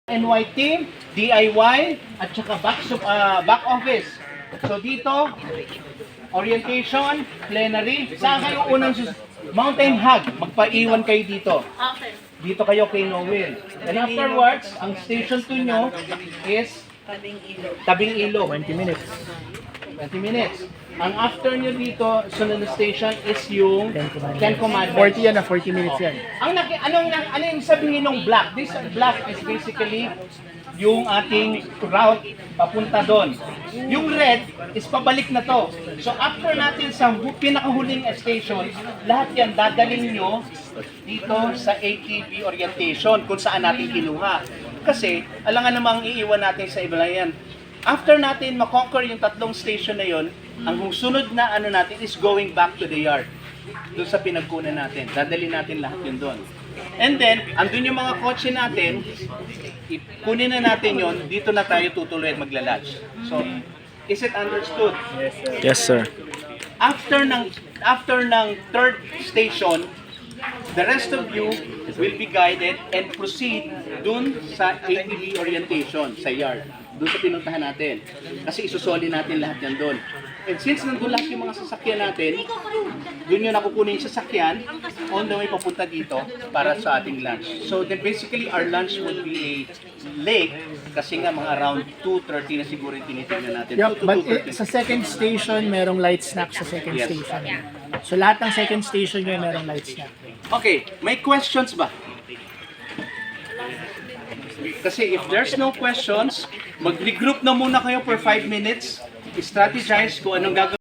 NY team, DIY, at saka back office. So dito, orientation, plenary. Saan kayo unang mountain hug? Magpaiwan kayo dito. Okay. Dito kayo kay Noel. And afterwards, ang station 2 nyo is Tabing Ilog. 20 minutes. 20 minutes. Ang after nyo dito, sunod na station is yung Ten Commandments. 40 yan na, 40 minutes yan. Ano yung sabihin ng black? This black is basically yung ating route papunta doon. Yung red is pabalik na to. So after natin sa pinakahuling station, lahat yan dadalhin nyo dito sa ATV orientation kung saan natin kinuha. Kasi alangan namang iiwan natin sa iba yan. After natin makonquer yung tatlong station na yon, ang sunod na ano natin is going back to the yard. Doon sa pinagkunan natin. Dadalhin natin lahat yun doon. And then, andun yung mga kotse natin, kunin na natin yon, dito na tayo tutuloy at magla-lodge. So, is it understood? Yes, sir. After ng third station, the rest of you will be guided and proceed dun sa ATV orientation sa yard. Doon sa pinuntahan natin. Kasi isusoli natin lahat yan doon. And since nandun lahat yung mga sasakyan natin, doon yung nakukunin yung sasakyan, on the way papunta dito para sa ating lunch. So then basically our lunch would be a late kasi nga mga around 2:30 na siguro yung tinitingnan natin. Yup, 2 to but 2:30. sa second station, merong light snack sa second Yes. station. So lahat ng second station nyo, merong light snack. Okay, may questions ba? Kasi if there's no questions, mag-regroup na muna kayo for 5 minutes, strategize kung anong gagawin.